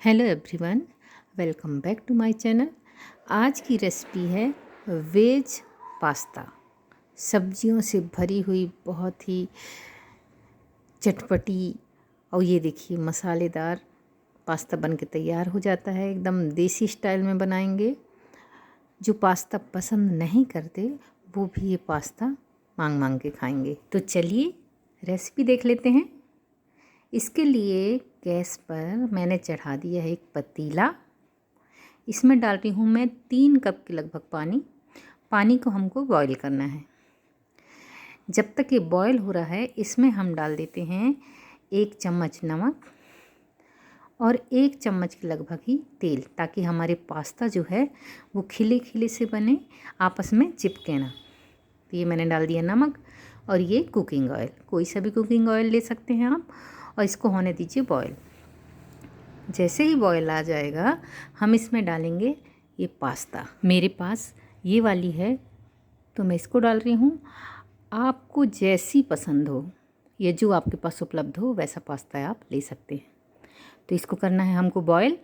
Hello everyone, welcome back to my channel. आज की recipe है वेज पास्ता। सब्जियों से भरी हुई बहुत ही चटपटी और ये देखिए मसालेदार पास्ता बन के तैयार हो जाता है। एकदम देसी स्टाइल में बनाएंगे। जो पास्ता पसंद नहीं करते वो भी ये पास्ता मांग मांग के खाएंगे। तो चलिए रेसिपी देख लेते हैं। इसके लिए गैस पर मैंने चढ़ा दिया है एक पतीला। इसमें डाल रही हूँ मैं 3 कप के लगभग पानी। पानी को हमको बॉईल करना है। जब तक ये बॉईल हो रहा है इसमें हम डाल देते हैं 1 चम्मच नमक और 1 चम्मच के लगभग ही तेल, ताकि हमारे पास्ता जो है वो खिले खिले से बने, आपस में चिपके ना। तो ये मैंने डाल दिया नमक और ये कुकिंग ऑयल, कोई सा भी कुकिंग ऑयल ले सकते हैं आप, और इसको होने दीजिए बॉईल। जैसे ही बॉईल आ जाएगा हम इसमें डालेंगे ये पास्ता। मेरे पास ये वाली है तो मैं इसको डाल रही हूँ। आपको जैसी पसंद हो, ये जो आपके पास उपलब्ध हो वैसा पास्ता आप ले सकते हैं। तो इसको करना है हमको बॉईल।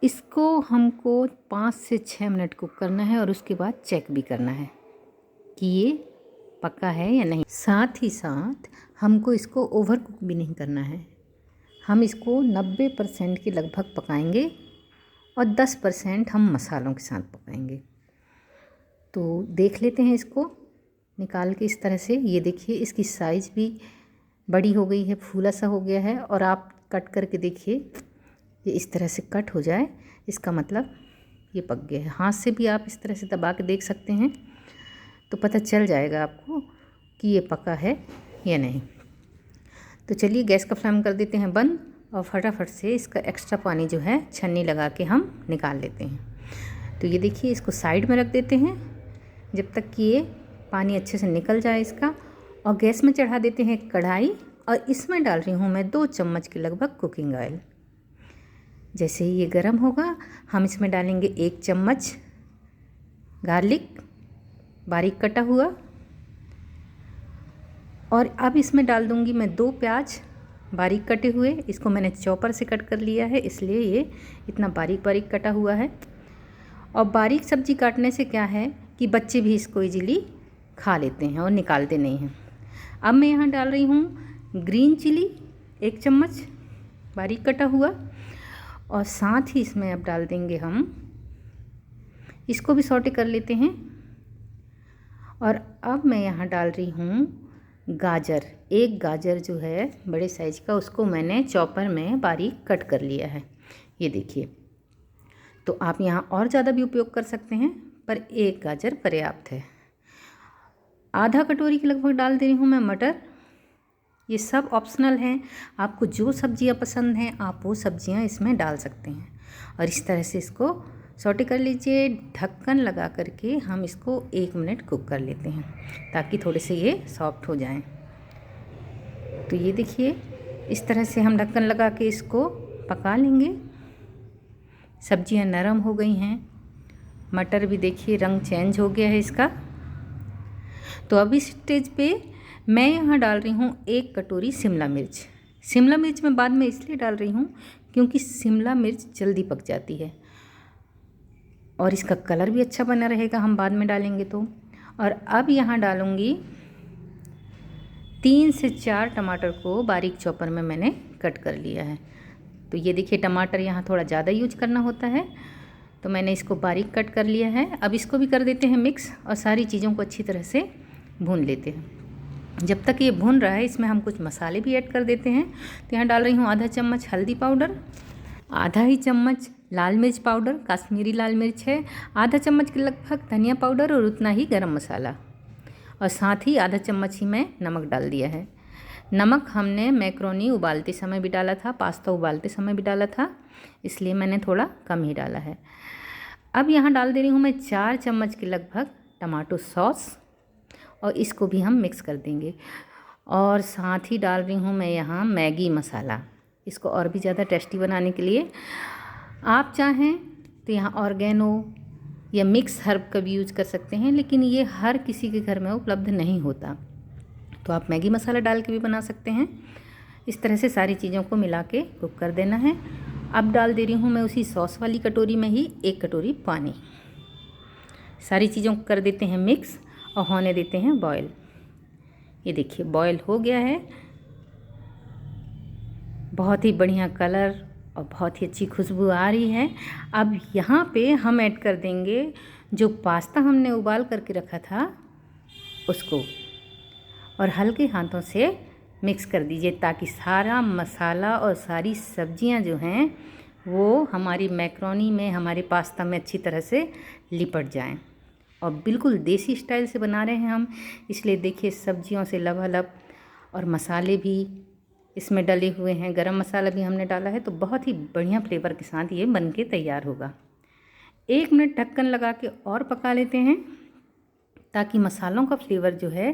इसको हमको 5 से 6 मिनट कुक करना है और उसके बाद चेक भी करना है कि ये पका है या नहीं। साथ ही साथ हमको इसको ओवर कुक भी नहीं करना है। हम इसको 90% के लगभग पकाएंगे और 10% हम मसालों के साथ पकाएंगे। तो देख लेते हैं इसको निकाल के इस तरह से। ये देखिए इसकी साइज़ भी बड़ी हो गई है, फूला सा हो गया है। और आप कट करके देखिए, ये इस तरह से कट हो जाए इसका मतलब ये पक गया है। हाथ से भी आप इस तरह से दबा के देख सकते हैं तो पता चल जाएगा आपको कि ये पका है या नहीं। तो चलिए गैस का फ्लेम कर देते हैं बंद और फटाफट से इसका एक्स्ट्रा पानी जो है छन्नी लगा के हम निकाल लेते हैं। तो ये देखिए इसको साइड में रख देते हैं जब तक कि ये पानी अच्छे से निकल जाए इसका। और गैस में चढ़ा देते हैं कढ़ाई और इसमें डाल रही हूँ मैं 2 चम्मच के लगभग कुकिंग ऑयल। जैसे ही ये गर्म होगा हम इसमें डालेंगे 1 चम्मच गार्लिक बारीक कटा हुआ, और अब इसमें डाल दूंगी मैं 2 प्याज बारीक कटे हुए। इसको मैंने चॉपर से कट कर लिया है, इसलिए ये इतना बारीक बारीक कटा हुआ है। और बारीक सब्जी काटने से क्या है कि बच्चे भी इसको इजीली खा लेते हैं और निकालते नहीं हैं। अब मैं यहाँ डाल रही हूँ ग्रीन चिली 1 चम्मच बारीक कटा हुआ, और साथ ही इसमें अब डाल देंगे हम, इसको भी सौटे कर लेते हैं। और अब मैं यहाँ डाल रही हूँ गाजर। 1 गाजर जो है बड़े साइज़ का, उसको मैंने चॉपर में बारीक कट कर लिया है। ये देखिए, तो आप यहाँ और ज़्यादा भी उपयोग कर सकते हैं पर 1 गाजर पर्याप्त है। आधा कटोरी के लगभग डाल दे रही हूँ मैं मटर। ये सब ऑप्शनल हैं, आपको जो सब्जियाँ पसंद हैं आप वो सब्जियाँ इसमें डाल सकते हैं। और इस तरह से इसको सौटे कर लीजिए। ढक्कन लगा करके हम इसको 1 मिनट कुक कर लेते हैं ताकि थोड़े से ये सॉफ्ट हो जाएं। तो ये देखिए इस तरह से हम ढक्कन लगा के इसको पका लेंगे। सब्जियां नरम हो गई हैं, मटर भी देखिए रंग चेंज हो गया है इसका। तो अब इस स्टेज पे मैं यहाँ डाल रही हूँ 1 कटोरी शिमला मिर्च। शिमला मिर्च मैं बाद में इसलिए डाल रही हूँ क्योंकि शिमला मिर्च जल्दी पक जाती है और इसका कलर भी अच्छा बना रहेगा, हम बाद में डालेंगे तो। और अब यहाँ डालूँगी 3 से 4 टमाटर को बारीक चॉपर में मैंने कट कर लिया है। तो ये देखिए टमाटर यहाँ थोड़ा ज़्यादा यूज करना होता है, तो मैंने इसको बारीक कट कर लिया है। अब इसको भी कर देते हैं मिक्स और सारी चीज़ों को अच्छी तरह से भून लेते हैं। जब तक ये भून रहा है इसमें हम कुछ मसाले भी ऐड कर देते हैं। तो यहाँ डाल रही हूँ आधा चम्मच हल्दी पाउडर, आधा ही चम्मच लाल मिर्च पाउडर, कश्मीरी लाल मिर्च है, आधा चम्मच के लगभग धनिया पाउडर और उतना ही गरम मसाला, और साथ ही आधा चम्मच ही मैं नमक डाल दिया है। नमक हमने मैक्रोनी उबालते समय भी डाला था, पास्ता उबालते समय भी डाला था, इसलिए मैंने थोड़ा कम ही डाला है। अब यहाँ डाल दे रही हूँ मैं 4 चम्मच के लगभग टमाटो सॉस, और इसको भी हम मिक्स कर देंगे। और साथ ही डाल रही हूँ मैं यहाँ मैगी मसाला, इसको और भी ज़्यादा टेस्टी बनाने के लिए। आप चाहें तो यहाँ ऑर्गेनो या मिक्स हर्ब का भी यूज कर सकते हैं, लेकिन ये हर किसी के घर में उपलब्ध नहीं होता, तो आप मैगी मसाला डाल के भी बना सकते हैं। इस तरह से सारी चीज़ों को मिला के कुक कर देना है अब डाल दे रही हूँ मैं उसी सॉस वाली कटोरी में ही 1 कटोरी पानी। सारी चीज़ों को कर देते हैं मिक्स और होने देते हैं बॉयल। ये देखिए बॉयल हो गया है, बहुत ही बढ़िया कलर और बहुत ही अच्छी खुशबू आ रही है। अब यहाँ पे हम ऐड कर देंगे जो पास्ता हमने उबाल करके रखा था उसको, और हल्के हाथों से मिक्स कर दीजिए ताकि सारा मसाला और सारी सब्जियां जो हैं वो हमारी मैक्रोनी में, हमारे पास्ता में अच्छी तरह से लिपट जाएं। और बिल्कुल देसी स्टाइल से बना रहे हैं हम, इसलिए देखिए सब्जियों से लबालब और मसाले भी इसमें डले हुए हैं, गरम मसाला भी हमने डाला है, तो बहुत ही बढ़िया फ्लेवर के साथ ये बन के तैयार होगा। 1 मिनट ढक्कन लगा के और पका लेते हैं ताकि मसालों का फ्लेवर जो है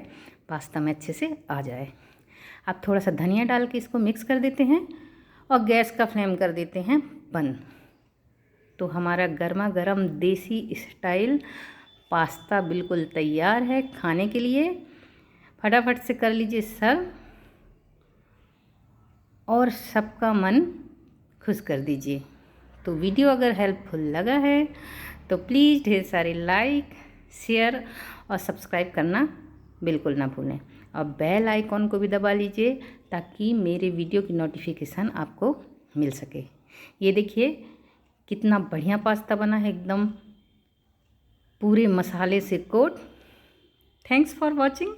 पास्ता में अच्छे से आ जाए। अब थोड़ा सा धनिया डाल के इसको मिक्स कर देते हैं और गैस का फ्लेम कर देते हैं बंद। तो हमारा गर्मा गर्म देसी स्टाइल पास्ता बिल्कुल तैयार है खाने के लिए। फटाफट से कर लीजिए सर्व और सबका मन खुश कर दीजिए। तो वीडियो अगर हेल्पफुल लगा है तो प्लीज़ ढेर सारे लाइक, शेयर और सब्सक्राइब करना बिल्कुल ना भूलें, और बेल आइकॉन को भी दबा लीजिए ताकि मेरे वीडियो की नोटिफिकेशन आपको मिल सके। ये देखिए कितना बढ़िया पास्ता बना है, एकदम पूरे मसाले से कोट। Thanks for watching.